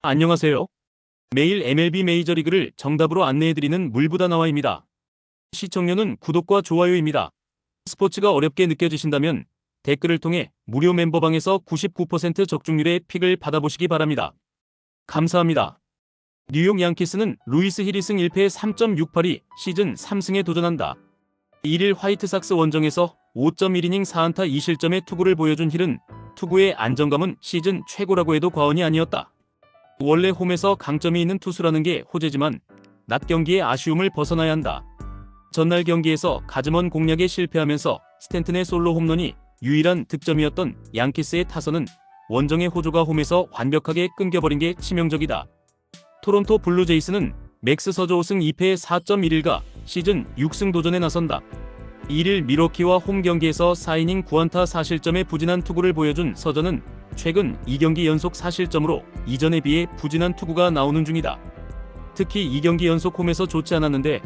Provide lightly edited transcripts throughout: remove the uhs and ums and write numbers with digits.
안녕하세요. 매일 MLB 메이저리그를 정답으로 안내해드리는 물보다나와입니다. 시청료는 구독과 좋아요입니다. 스포츠가 어렵게 느껴지신다면 댓글을 통해 무료 멤버방에서 99% 적중률의 픽을 받아보시기 바랍니다. 감사합니다. 뉴욕 양키스는 루이스 힐이 승 1패 3.68이 시즌 3승에 도전한다. 1일 화이트삭스 원정에서 5.1이닝 4안타 2실점의 투구를 보여준 힐은 투구의 안정감은 시즌 최고라고 해도 과언이 아니었다. 원래 홈에서 강점이 있는 투수라는 게 호재지만 낮 경기에 아쉬움을 벗어나야 한다. 전날 경기에서 가즈먼 공략에 실패하면서 스탠튼의 솔로 홈런이 유일한 득점이었던 양키스의 타선은 원정의 호조가 홈에서 완벽하게 끊겨버린 게 치명적이다. 토론토 블루제이스는 맥스 서저 5승 2패 4.11가 시즌 6승 도전에 나선다. 1일 미러키와 홈 경기에서 4이닝 9안타 4실점의 부진한 투구를 보여준 서저는 최근 2경기 연속 4실점으로 이전에 비해 부진한 투구가 나오는 중이다. 특히 2경기 연속 홈에서 좋지 않았는데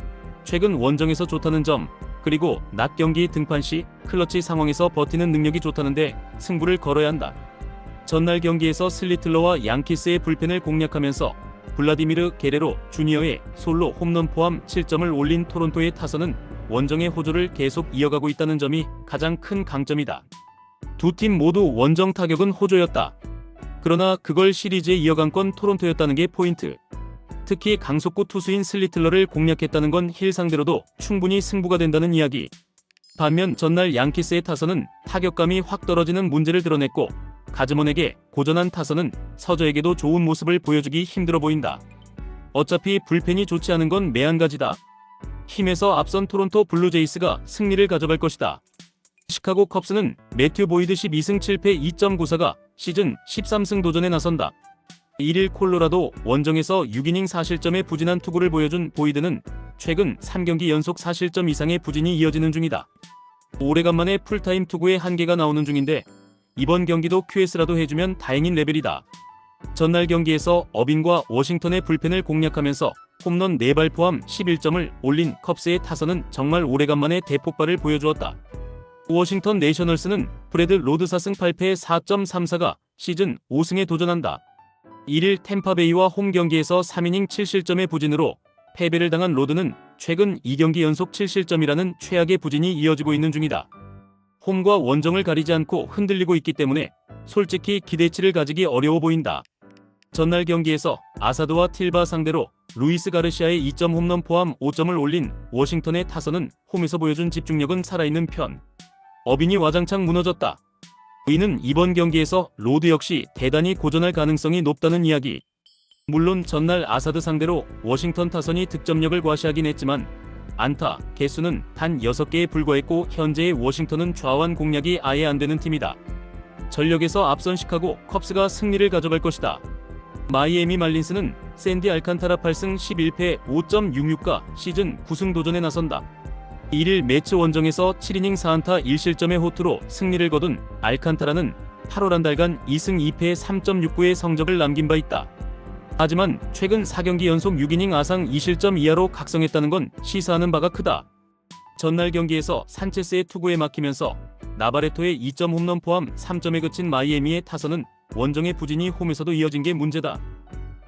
최근 원정에서 좋다는 점, 그리고 낮 경기 등판 시 클러치 상황에서 버티는 능력이 좋다는데 승부를 걸어야 한다. 전날 경기에서 슬리틀러와 양키스의 불펜을 공략하면서 블라디미르 게레로 주니어의 솔로 홈런 포함 7점을 올린 토론토의 타선은 원정의 호조를 계속 이어가고 있다는 점이 가장 큰 강점이다. 두 팀 모두 원정 타격은 호조였다. 그러나 그걸 시리즈에 이어간 건 토론토였다는 게 포인트. 특히 강속구 투수인 슬리틀러를 공략했다는 건 힐 상대로도 충분히 승부가 된다는 이야기. 반면 전날 양키스의 타선은 타격감이 확 떨어지는 문제를 드러냈고 가즈먼에게 고전한 타선은 서저에게도 좋은 모습을 보여주기 힘들어 보인다. 어차피 불펜이 좋지 않은 건 매한가지다. 힘에서 앞선 토론토 블루제이스가 승리를 가져갈 것이다. 시카고 컵스는 매튜 보이드 12승 7패 2.94가 시즌 13승 도전에 나선다. 1일 콜로라도 원정에서 6이닝 4실점의 부진한 투구를 보여준 보이드는 최근 3경기 연속 4실점 이상의 부진이 이어지는 중이다. 오래간만에 풀타임 투구의 한계가 나오는 중인데 이번 경기도 QS라도 해주면 다행인 레벨이다. 전날 경기에서 어빈과 워싱턴의 불펜을 공략하면서 홈런 4발 포함 11점을 올린 컵스의 타선은 정말 오래간만에 대폭발을 보여주었다. 워싱턴 내셔널스는 브래드 로드 4승 8패 4.34가 시즌 5승에 도전한다. 1일 템파베이와 홈 경기에서 3이닝 7실점의 부진으로 패배를 당한 로드는 최근 2경기 연속 7실점이라는 최악의 부진이 이어지고 있는 중이다. 홈과 원정을 가리지 않고 흔들리고 있기 때문에 솔직히 기대치를 가지기 어려워 보인다. 전날 경기에서 아사드와 틸바 상대로 루이스 가르시아의 2점 홈런 포함 5점을 올린 워싱턴의 타선은 홈에서 보여준 집중력은 살아있는 편. 어빈이 와장창 무너졌다. 이는 이번 경기에서 로드 역시 대단히 고전할 가능성이 높다는 이야기. 물론 전날 아사드 상대로 워싱턴 타선이 득점력을 과시하긴 했지만 안타, 개수는 단 6개에 불과했고 현재의 워싱턴은 좌완 공략이 아예 안되는 팀이다. 전력에서 앞선 시카고 컵스가 승리를 가져갈 것이다. 마이애미 말린스는 샌디 알칸타라 8승 11패 5.66가 시즌 9승 도전에 나선다. 1일 매치 원정에서 7이닝 4안타 1실점의 호투로 승리를 거둔 알칸타라는 8월 한 달간 2승 2패 3.69의 성적을 남긴 바 있다. 하지만 최근 4경기 연속 6이닝 아상 2실점 이하로 각성했다는 건 시사하는 바가 크다. 전날 경기에서 산체스의 투구에 막히면서 나바레토의 2점 홈런 포함 3점에 그친 마이애미의 타선은 원정의 부진이 홈에서도 이어진 게 문제다.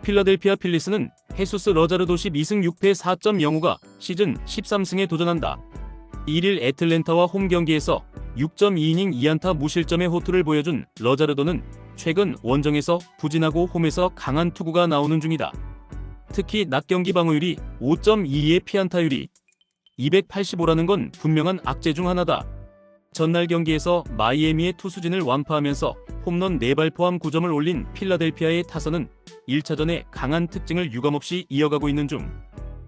필라델피아 필리스는 헤수스 러자르도 12승 6패 4.05가 시즌 13승에 도전한다. 1일 애틀랜타와 홈 경기에서 6.2이닝 2안타 무실점의 호투를 보여준 러자르도는 최근 원정에서 부진하고 홈에서 강한 투구가 나오는 중이다. 특히 낮 경기 방어율이 5.22의 피안타율이 285라는 건 분명한 악재 중 하나다. 전날 경기에서 마이애미의 투수진을 완파하면서 홈런 4발 포함 9점을 올린 필라델피아의 타선은 1차전에 강한 특징을 유감없이 이어가고 있는 중.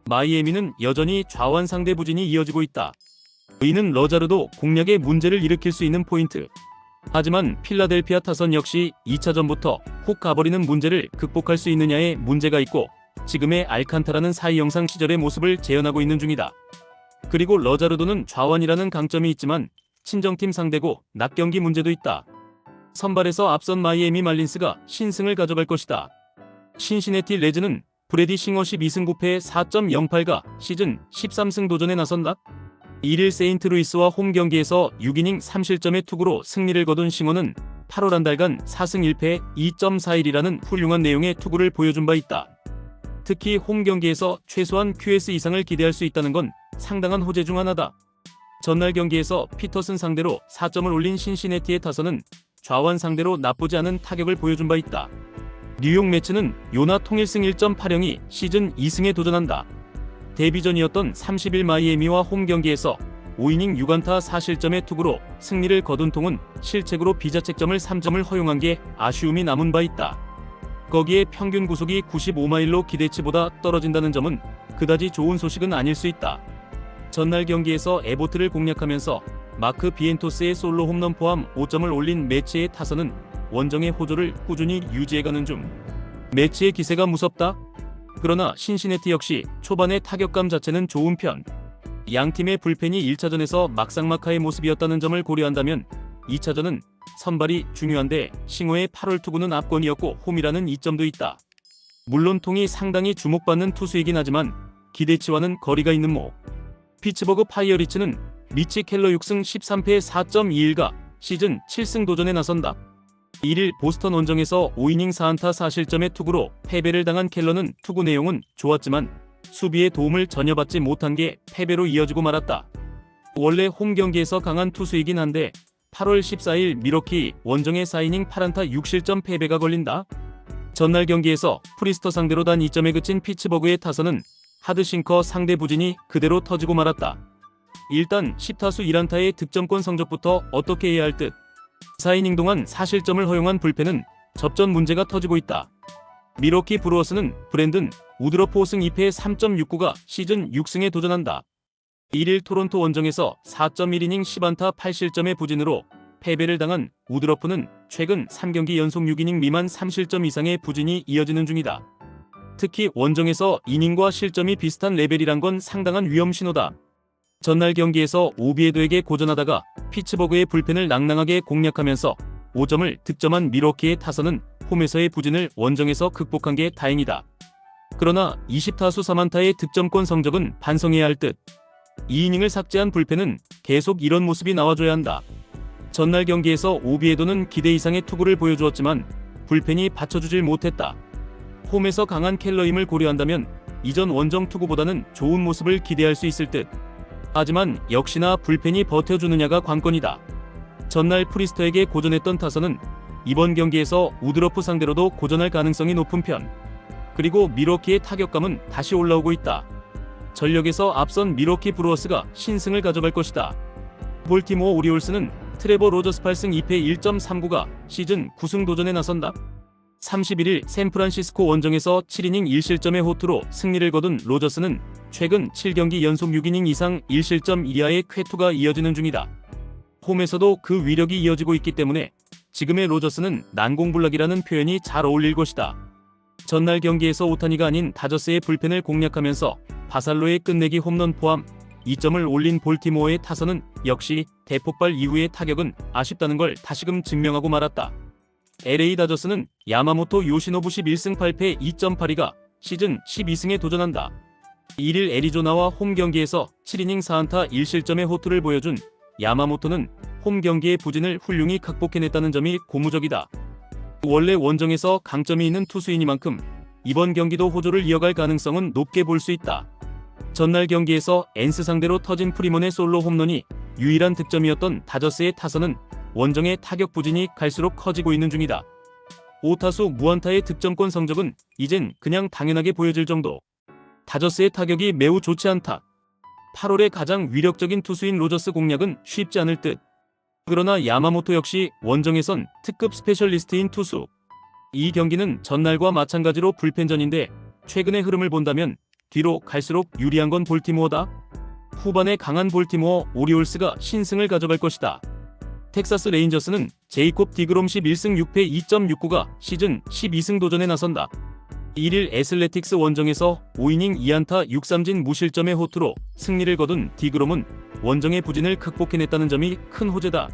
마이애미는 여전히 좌완 상대 부진이 이어지고 있다. 이는 러자르도 공략에 문제를 일으킬 수 있는 포인트. 하지만 필라델피아 타선 역시 2차전부터 훅 가버리는 문제를 극복할 수 있느냐에 문제가 있고 지금의 알칸타라는 사이 영상 시절의 모습을 재현하고 있는 중이다. 그리고 러자르도는 좌완이라는 강점이 있지만 친정팀 상대고 낮 경기 문제도 있다. 선발에서 앞선 마이애미 말린스가 신승을 가져갈 것이다. 신시내티 레즈는 브래디 싱어 12승 9패 4.08가 시즌 13승 도전에 나선다. 1일 세인트루이스와 홈 경기에서 6이닝 3실점의 투구로 승리를 거둔 싱어는 8월 한 달간 4승 1패 2.41이라는 훌륭한 내용의 투구를 보여준 바 있다. 특히 홈 경기에서 최소한 QS 이상을 기대할 수 있다는 건 상당한 호재 중 하나다. 전날 경기에서 피터슨 상대로 4점을 올린 신시내티의 타선은 좌완 상대로 나쁘지 않은 타격을 보여준 바 있다. 뉴욕 매츠는 요나 통일승 1.80이 시즌 2승에 도전한다. 데뷔전이었던 30일 마이애미와 홈 경기에서 5이닝 6안타 4실점의 투구로 승리를 거둔 통은 실책으로 비자책점을 3점을 허용한 게 아쉬움이 남은 바 있다. 거기에 평균 구속이 95마일로 기대치보다 떨어진다는 점은 그다지 좋은 소식은 아닐 수 있다. 전날 경기에서 에보트를 공략하면서 마크 비엔토스의 솔로 홈런 포함 5점을 올린 매치의 타선은 원정의 호조를 꾸준히 유지해가는 중. 매치의 기세가 무섭다? 그러나 신시내티 역시 초반의 타격감 자체는 좋은 편. 양팀의 불펜이 1차전에서 막상막하의 모습이었다는 점을 고려한다면 2차전은 선발이 중요한데 싱어의 8월 투구는 압권이었고 홈이라는 이점도 있다. 물론 통이 상당히 주목받는 투수이긴 하지만 기대치와는 거리가 있는 모. 피츠버그 파이어리츠는 미치 켈러 6승 13패 4.21가 시즌 7승 도전에 나선다. 1일 보스턴 원정에서 5이닝 4안타 4실점의 투구로 패배를 당한 켈러는 투구 내용은 좋았지만 수비의 도움을 전혀 받지 못한 게 패배로 이어지고 말았다. 원래 홈 경기에서 강한 투수이긴 한데 8월 14일 미러키 원정의 4이닝 8안타 6실점 패배가 걸린다. 전날 경기에서 프리스터 상대로 단 2점에 그친 피츠버그의 타선은 하드싱커 상대 부진이 그대로 터지고 말았다. 일단 10타수 1안타의 득점권 성적부터 어떻게 해야 할 듯. 4이닝 동안 4실점을 허용한 불펜은 접전 문제가 터지고 있다. 미러키 브루어스는 브랜든 우드러프 5승 2패 3.69가 시즌 6승에 도전한다. 1일 토론토 원정에서 4.1이닝 10안타 8실점의 부진으로 패배를 당한 우드러프는 최근 3경기 연속 6이닝 미만 3실점 이상의 부진이 이어지는 중이다. 특히 원정에서 이닝과 실점이 비슷한 레벨이란 건 상당한 위험 신호다. 전날 경기에서 오비에도에게 고전하다가 피츠버그의 불펜을 낭낭하게 공략하면서 5점을 득점한 미러키의 타선은 홈에서의 부진을 원정에서 극복한 게 다행이다. 그러나 20타수 3안타의 득점권 성적은 반성해야 할 듯. 2이닝을 삭제한 불펜은 계속 이런 모습이 나와줘야 한다. 전날 경기에서 오비에도는 기대 이상의 투구를 보여주었지만 불펜이 받쳐주질 못했다. 홈에서 강한 켈러임을 고려한다면 이전 원정 투구보다는 좋은 모습을 기대할 수 있을 듯. 하지만 역시나 불펜이 버텨주느냐가 관건이다. 전날 프리스터에게 고전했던 타선은 이번 경기에서 우드러프 상대로도 고전할 가능성이 높은 편. 그리고 미러키의 타격감은 다시 올라오고 있다. 전력에서 앞선 미러키 브루어스가 신승을 가져갈 것이다. 볼티모어 오리올스는 트레버 로저스 8승 2패 1.39가 시즌 9승 도전에 나선다. 31일 샌프란시스코 원정에서 7이닝 1실점의 호투로 승리를 거둔 로저스는 최근 7경기 연속 6이닝 이상 1실점 이하의 쾌투가 이어지는 중이다. 홈에서도 그 위력이 이어지고 있기 때문에 지금의 로저스는 난공불락이라는 표현이 잘 어울릴 것이다. 전날 경기에서 오타니가 아닌 다저스의 불펜을 공략하면서 바살로의 끝내기 홈런 포함 2점을 올린 볼티모어의 타선은 역시 대폭발 이후의 타격은 아쉽다는 걸 다시금 증명하고 말았다. LA 다저스는 야마모토 요시노부 11승 8패 2.82가 시즌 12승에 도전한다. 1일 애리조나와 홈 경기에서 7이닝 4안타 1실점의 호투를 보여준 야마모토는 홈 경기의 부진을 훌륭히 극복해냈다는 점이 고무적이다. 원래 원정에서 강점이 있는 투수이니만큼 이번 경기도 호조를 이어갈 가능성은 높게 볼 수 있다. 전날 경기에서 엔스 상대로 터진 프리먼의 솔로 홈런이 유일한 득점이었던 다저스의 타선은 원정의 타격 부진이 갈수록 커지고 있는 중이다. 5타수 무안타의 득점권 성적은 이젠 그냥 당연하게 보여질 정도. 다저스의 타격이 매우 좋지 않다. 8월의 가장 위력적인 투수인 로저스 공략은 쉽지 않을 듯. 그러나 야마모토 역시 원정에선 특급 스페셜리스트인 투수. 이 경기는 전날과 마찬가지로 불펜전인데 최근의 흐름을 본다면 뒤로 갈수록 유리한 건 볼티모어다. 후반에 강한 볼티모어 오리올스가 신승을 가져갈 것이다. 텍사스 레인저스는 제이콥 디그롬 11승 6패 2.69가 시즌 12승 도전에 나선다. 1일 애슬레틱스 원정에서 5이닝 2안타 6삼진 무실점의 호투로 승리를 거둔 디그롬은 원정의 부진을 극복해냈다는 점이 큰 호재다.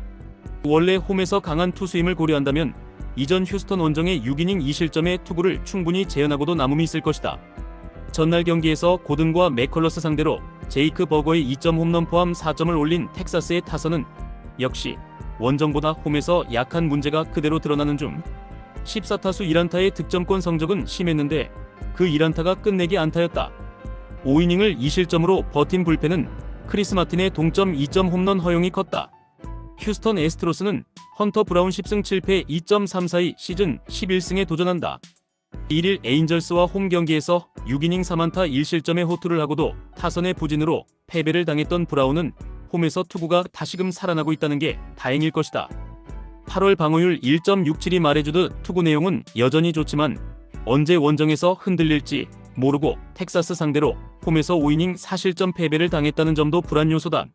원래 홈에서 강한 투수임을 고려한다면 이전 휴스턴 원정의 6이닝 2실점의 투구를 충분히 재현하고도 남음이 있을 것이다. 전날 경기에서 고든과 맥컬러스 상대로 제이크 버거의 2점 홈런 포함 4점을 올린 텍사스의 타선은 역시 원정보다 홈에서 약한 문제가 그대로 드러나는 중 14타수 1안타의 득점권 성적은 심했는데 그 1안타가 끝내기 안타였다. 5이닝을 2실점으로 버틴 불펜은 크리스 마틴의 동점 2점 홈런 허용이 컸다. 휴스턴 애스트로스는 헌터 브라운 10승 7패 2.342 시즌 11승에 도전한다. 1일 에인절스와 홈 경기에서 6이닝 3안타 1실점의 호투를 하고도 타선의 부진으로 패배를 당했던 브라운은 홈에서 투구가 다시금 살아나고 있다는 게 다행일 것이다. 8월 방어율 1.67이 말해주듯 투구 내용은 여전히 좋지만 언제 원정에서 흔들릴지 모르고 텍사스 상대로 홈에서 5이닝 4실점 패배를 당했다는 점도 불안 요소다.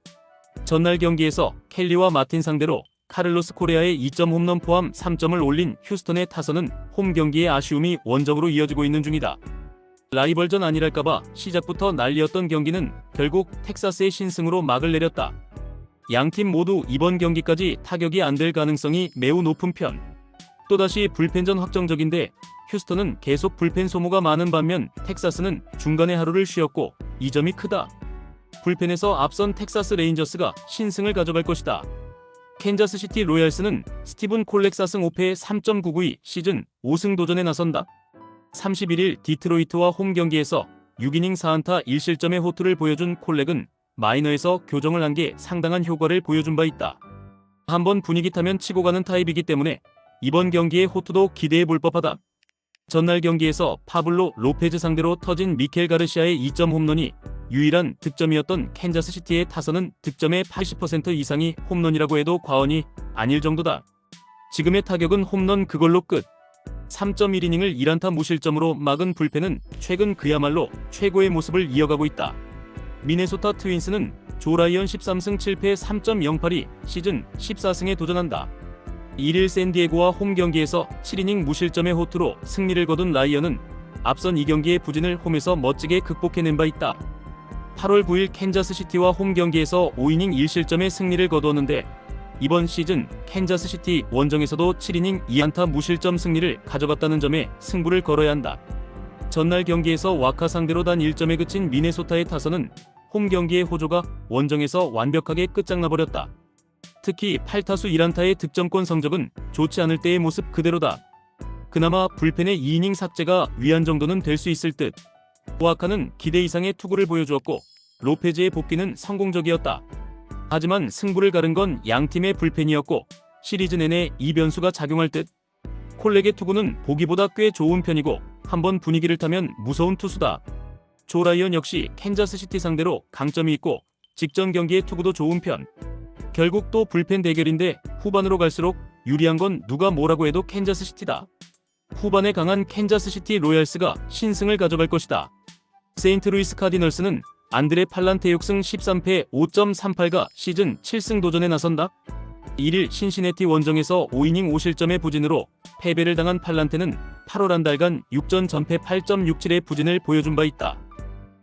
전날 경기에서 켈리와 마틴 상대로 카를로스 코레아의 2점 홈런 포함 3점을 올린 휴스턴의 타선은 홈 경기의 아쉬움이 원정으로 이어지고 있는 중이다. 라이벌전 아니랄까봐 시작부터 난리였던 경기는 결국 텍사스의 신승으로 막을 내렸다. 양팀 모두 이번 경기까지 타격이 안 될 가능성이 매우 높은 편. 또다시 불펜전 확정적인데 휴스턴은 계속 불펜 소모가 많은 반면 텍사스는 중간에 하루를 쉬었고 이 점이 크다. 불펜에서 앞선 텍사스 레인저스가 신승을 가져갈 것이다. 캔자스시티 로얄스는 스티븐 콜렉 4승 5패 3.992 시즌 5승 도전에 나선다. 31일 디트로이트와 홈 경기에서 6이닝 4안타 1실점의 호투를 보여준 콜렉은 마이너에서 교정을 한 게 상당한 효과를 보여준 바 있다. 한번 분위기 타면 치고 가는 타입이기 때문에 이번 경기의 호투도 기대해 볼 법하다. 전날 경기에서 파블로 로페즈 상대로 터진 미켈 가르시아의 2점 홈런이 유일한 득점이었던 캔자스시티의 타선은 득점의 80% 이상이 홈런이라고 해도 과언이 아닐 정도다. 지금의 타격은 홈런 그걸로 끝. 3.1이닝을 1안타 무실점으로 막은 불펜은 최근 그야말로 최고의 모습을 이어가고 있다. 미네소타 트윈스는 조 라이언 13승 7패 3.082 시즌 14승에 도전한다. 1일 샌디에고와 홈 경기에서 7이닝 무실점의 호투로 승리를 거둔 라이언은 앞선 이 경기의 부진을 홈에서 멋지게 극복해낸 바 있다. 8월 9일 캔자스시티와 홈 경기에서 5이닝 1실점의 승리를 거두었는데 이번 시즌 캔자스시티 원정에서도 7이닝 2안타 무실점 승리를 가져갔다는 점에 승부를 걸어야 한다. 전날 경기에서 와카 상대로 단 1점에 그친 미네소타의 타선은 홈 경기의 호조가 원정에서 완벽하게 끝장나버렸다. 특히 8타수 1안타의 득점권 성적은 좋지 않을 때의 모습 그대로다. 그나마 불펜의 2이닝 삭제가 위안 정도는 될 수 있을 듯. 와카는 기대 이상의 투구를 보여주었고 로페즈의 복귀는 성공적이었다. 하지만 승부를 가른 건 양팀의 불펜이었고 시리즈 내내 이 변수가 작용할 듯. 콜렉의 투구는 보기보다 꽤 좋은 편이고 한번 분위기를 타면 무서운 투수다. 조 라이언 역시 캔자스시티 상대로 강점이 있고 직전 경기의 투구도 좋은 편. 결국 또 불펜 대결인데 후반으로 갈수록 유리한 건 누가 뭐라고 해도 캔자스시티다. 후반에 강한 캔자스시티 로얄스가 신승을 가져갈 것이다. 세인트루이스 카디널스는 안드레 팔란테 6승 13패 5.38가 시즌 7승 도전에 나선다. 1일 신시내티 원정에서 5이닝 5실점의 부진으로 패배를 당한 팔란테는 8월 한 달간 6전 전패 8.67의 부진을 보여준 바 있다.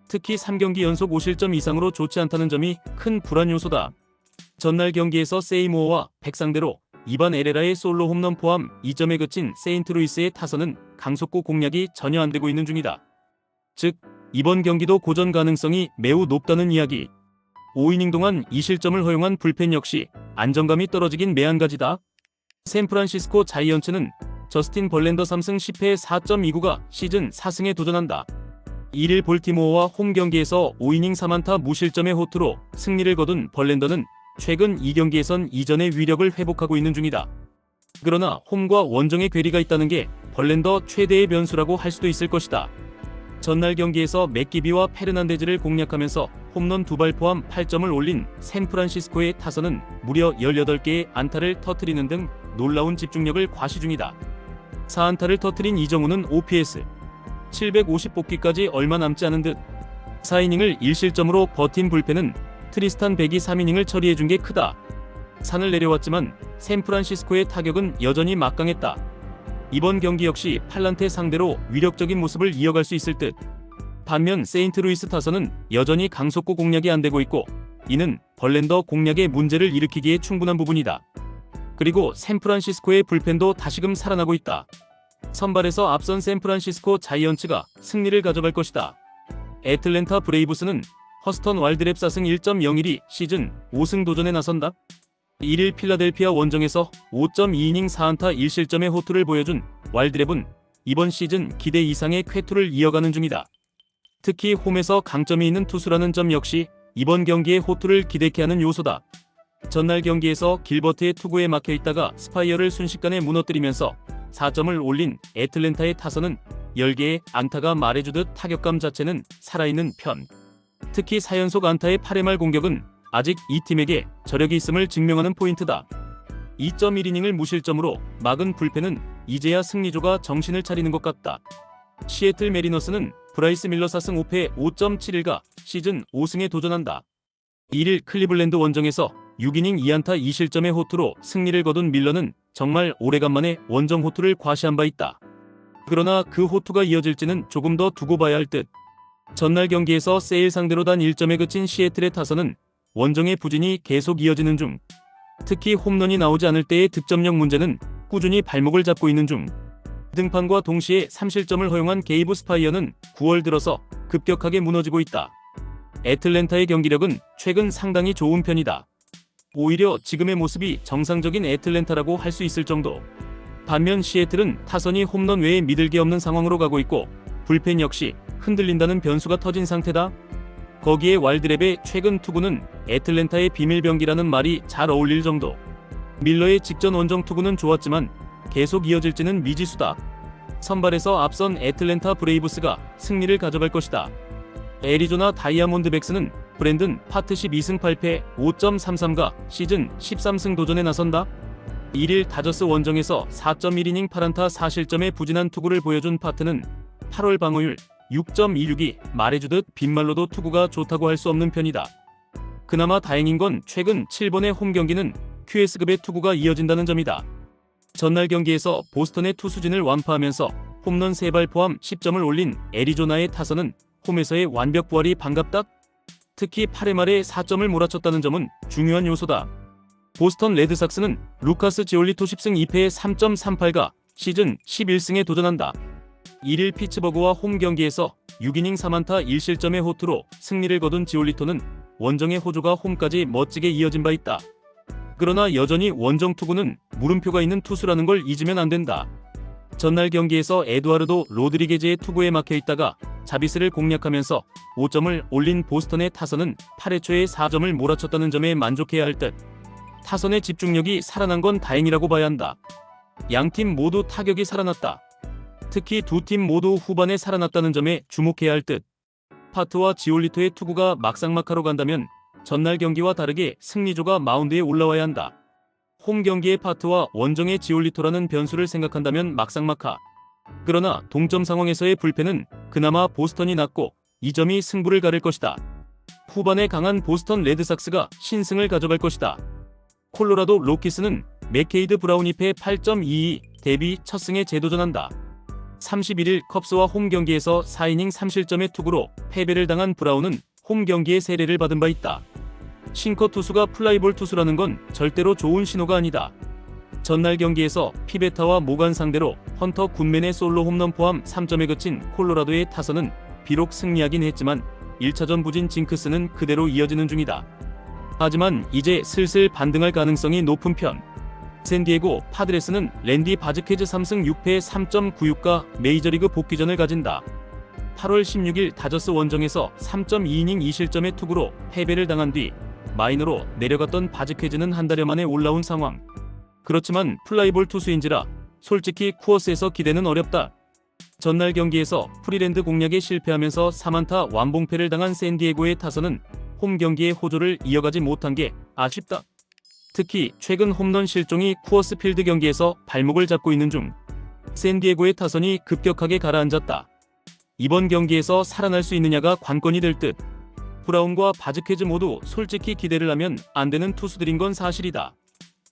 특히 3경기 연속 5실점 이상으로 좋지 않다는 점이 큰 불안 요소다. 전날 경기에서 세이모어와 백 상대로 이반 에레라의 솔로 홈런 포함 2점에 그친 세인트루이스의 타선은 강속구 공략이 전혀 안 되고 있는 중이다. 즉 이번 경기도 고전 가능성이 매우 높다는 이야기. 5이닝 동안 2실점을 허용한 불펜 역시 안정감이 떨어지긴 매한가지다. 샌프란시스코 자이언츠는 저스틴 벌랜더 3승 10패 4.29가 시즌 4승에 도전한다. 1일 볼티모어와 홈 경기에서 5이닝 3안타 무실점의 호투로 승리를 거둔 벌랜더는 최근 2경기에선 이전의 위력을 회복하고 있는 중이다. 그러나 홈과 원정의 괴리가 있다는 게 벌랜더 최대의 변수라고 할 수도 있을 것이다. 전날 경기에서 맥기비와 페르난데즈를 공략하면서 홈런 2발 포함 8점을 올린 샌프란시스코의 타선은 무려 18개의 안타를 터뜨리는 등 놀라운 집중력을 과시 중이다. 4안타를 터뜨린 이정우는 OPS 750 뽑기까지 얼마 남지 않은 듯. 4이닝을 1실점으로 버틴 불펜은 트리스탄 백이 3이닝을 처리해준 게 크다. 산을 내려왔지만 샌프란시스코의 타격은 여전히 막강했다. 이번 경기 역시 팔란테 상대로 위력적인 모습을 이어갈 수 있을 듯. 반면 세인트루이스 타선은 여전히 강속구 공략이 안 되고 있고 이는 벌랜더 공략에 문제를 일으키기에 충분한 부분이다. 그리고 샌프란시스코의 불펜도 다시금 살아나고 있다. 선발에서 앞선 샌프란시스코 자이언츠가 승리를 가져갈 것이다. 애틀랜타 브레이브스는 허스턴 와일드랩 4승 1.01이 시즌 5승 도전에 나선다. 1일 필라델피아 원정에서 5.2이닝 4안타 1실점의 호투를 보여준 와일드랩은 이번 시즌 기대 이상의 쾌투를 이어가는 중이다. 특히 홈에서 강점이 있는 투수라는 점 역시 이번 경기의 호투를 기대케 하는 요소다. 전날 경기에서 길버트의 투구에 막혀있다가 스파이어를 순식간에 무너뜨리면서 4점을 올린 애틀랜타의 타선은 10개의 안타가 말해주듯 타격감 자체는 살아있는 편. 특히 4연속 안타의 8회말 공격은 아직 이 팀에게 저력이 있음을 증명하는 포인트다. 2.1이닝을 무실점으로 막은 불펜은 이제야 승리조가 정신을 차리는 것 같다. 시애틀 메리너스는 브라이스 밀러 4승 5패 5.71가 시즌 5승에 도전한다. 1일 클리블랜드 원정에서 6이닝 2안타 2실점의 호투로 승리를 거둔 밀러는 정말 오래간만에 원정 호투를 과시한 바 있다. 그러나 그 호투가 이어질지는 조금 더 두고 봐야 할 듯. 전날 경기에서 세일 상대로 단 1점에 그친 시애틀의 타선은 원정의 부진이 계속 이어지는 중. 특히 홈런이 나오지 않을 때의 득점력 문제는 꾸준히 발목을 잡고 있는 중. 등판과 동시에 3실점을 허용한 게이브 스파이어는 9월 들어서 급격하게 무너지고 있다. 애틀랜타의 경기력은 최근 상당히 좋은 편이다. 오히려 지금의 모습이 정상적인 애틀랜타라고 할 수 있을 정도. 반면 시애틀은 타선이 홈런 외에 믿을 게 없는 상황으로 가고 있고 불펜 역시 흔들린다는 변수가 터진 상태다. 거기에 와일드랩의 최근 투구는 애틀랜타의 비밀병기라는 말이 잘 어울릴 정도. 밀러의 직전 원정 투구는 좋았지만 계속 이어질지는 미지수다. 선발에서 앞선 애틀랜타 브레이브스가 승리를 가져갈 것이다. 애리조나 다이아몬드백스는 브랜든 파트 12승 8패 5.33가 시즌 13승 도전에 나선다. 1일 다저스 원정에서 4.1이닝 8안타 4실점의 부진한 투구를 보여준 파트는 8월 방어율 6.26이 말해주듯 빈말로도 투구가 좋다고 할 수 없는 편이다. 그나마 다행인 건 최근 7번의 홈 경기는 QS급의 투구가 이어진다는 점이다. 전날 경기에서 보스턴의 투수진을 완파하면서 홈런 3발 포함 10점을 올린 애리조나의 타선은 홈에서의 완벽 부활이 반갑다. 특히 8회 말에 4점을 몰아쳤다는 점은 중요한 요소다. 보스턴 레드삭스는 루카스 지올리토 10승 2패 3.38가 시즌 11승에 도전한다. 1일 피츠버그와 홈 경기에서 6이닝 3안타 1실점의 호투로 승리를 거둔 지올리토는 원정의 호조가 홈까지 멋지게 이어진 바 있다. 그러나 여전히 원정 투구는 물음표가 있는 투수라는 걸 잊으면 안 된다. 전날 경기에서 에두아르도 로드리게즈의 투구에 막혀있다가 자비스를 공략하면서 5점을 올린 보스턴의 타선은 8회 초에 4점을 몰아쳤다는 점에 만족해야 할 듯. 타선의 집중력이 살아난 건 다행이라고 봐야 한다. 양팀 모두 타격이 살아났다. 특히 두 팀 모두 후반에 살아났다는 점에 주목해야 할 듯. 파트와 지올리토의 투구가 막상막하로 간다면 전날 경기와 다르게 승리조가 마운드에 올라와야 한다. 홈 경기의 파트와 원정의 지올리토라는 변수를 생각한다면 막상막하. 그러나 동점 상황에서의 불펜은 그나마 보스턴이 낫고 이 점이 승부를 가를 것이다. 후반에 강한 보스턴 레드삭스가 신승을 가져갈 것이다. 콜로라도 로키스는 맥케이드 브라운 2패 8.22 데뷔 첫 승에 재도전한다. 31일 컵스와 홈 경기에서 4이닝 3실점의 투구로 패배를 당한 브라운은 홈 경기에 세례를 받은 바 있다. 싱커 투수가 플라이볼 투수라는 건 절대로 좋은 신호가 아니다. 전날 경기에서 피베타와 모간 상대로 헌터 굿맨의 솔로 홈런 포함 3점에 그친 콜로라도의 타선은 비록 승리하긴 했지만 1차전 부진 징크스는 그대로 이어지는 중이다. 하지만 이제 슬슬 반등할 가능성이 높은 편. 샌디에고 파드레스는 랜디 바즈케즈 3승 6패 3.96가 메이저리그 복귀전을 가진다. 8월 16일 다저스 원정에서 3.2이닝 2실점의 투구로 패배를 당한 뒤 마이너로 내려갔던 바즈케즈는 한 달여 만에 올라온 상황. 그렇지만 플라이볼 투수인지라 솔직히 쿠어스에서 기대는 어렵다. 전날 경기에서 프리랜드 공략에 실패하면서 3안타 완봉패를 당한 샌디에고의 타선은 홈 경기의 호조를 이어가지 못한 게 아쉽다. 특히 최근 홈런 실종이 쿠어스 필드 경기에서 발목을 잡고 있는 중. 샌디에고의 타선이 급격하게 가라앉았다. 이번 경기에서 살아날 수 있느냐가 관건이 될 듯. 브라운과 바즈케즈 모두 솔직히 기대를 하면 안 되는 투수들인 건 사실이다.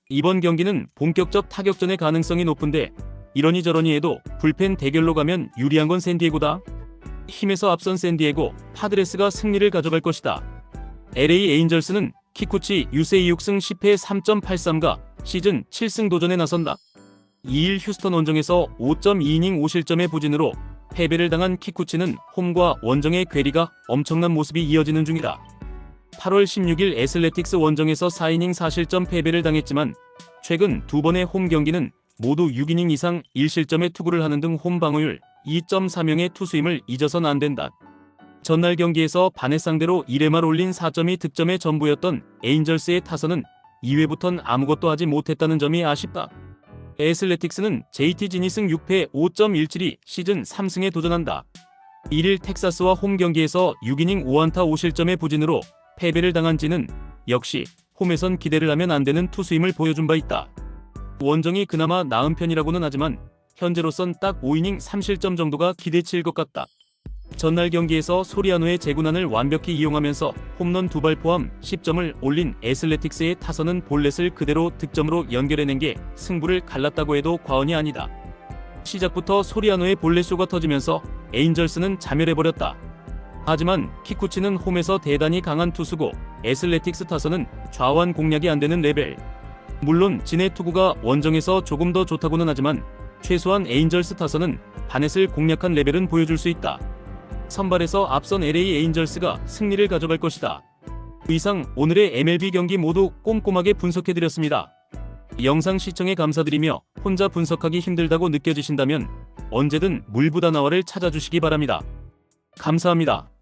이번 경기는 본격적 타격전의 가능성이 높은데 이러니 저러니 해도 불펜 대결로 가면 유리한 건 샌디에고다. 힘에서 앞선 샌디에고 파드레스가 승리를 가져갈 것이다. LA 에인절스는 키쿠치 유세이 6승 10패 3.83가 시즌 7승 도전에 나선다. 2일 휴스턴 원정에서 5.2이닝 5실점의 부진으로 패배를 당한 키쿠치는 홈과 원정의 괴리가 엄청난 모습이 이어지는 중이다. 8월 16일 애슬레틱스 원정에서 4이닝 4실점 패배를 당했지만 최근 두 번의 홈 경기는 모두 6이닝 이상 1실점의 투구를 하는 등 홈 방어율 2.40의 투수임을 잊어선 안 된다. 전날 경기에서 반해 상대로 1회말 올린 4점이 득점의 전부였던 에인절스의 타선은 2회부턴 아무것도 하지 못했다는 점이 아쉽다. 애슬레틱스는 JT 진이승 6패 5.17이 시즌 3승에 도전한다. 1일 텍사스와 홈 경기에서 6이닝 5안타 5실점의 부진으로 패배를 당한 진은 역시 홈에선 기대를 하면 안 되는 투수임을 보여준 바 있다. 원정이 그나마 나은 편이라고는 하지만 현재로선 딱 5이닝 3실점 정도가 기대치일 것 같다. 전날 경기에서 소리아노의 제구난을 완벽히 이용하면서 홈런 2발 포함 10점을 올린 애슬레틱스의 타선은 볼넷을 그대로 득점으로 연결해낸 게 승부를 갈랐다고 해도 과언이 아니다. 시작부터 소리아노의 볼넷쇼가 터지면서 에인절스는 자멸해버렸다. 하지만 키쿠치는 홈에서 대단히 강한 투수고 애슬레틱스 타선은 좌완 공략이 안되는 레벨. 물론 진의 투구가 원정에서 조금 더 좋다고는 하지만 최소한 에인절스 타선은 바넷을 공략한 레벨은 보여줄 수 있다. 선발에서 앞선 LA 에인절스가 승리를 가져갈 것이다. 이상 오늘의 MLB 경기 모두 꼼꼼하게 분석해드렸습니다. 영상 시청에 감사드리며 혼자 분석하기 힘들다고 느껴지신다면 언제든 물보다나와를 찾아주시기 바랍니다. 감사합니다.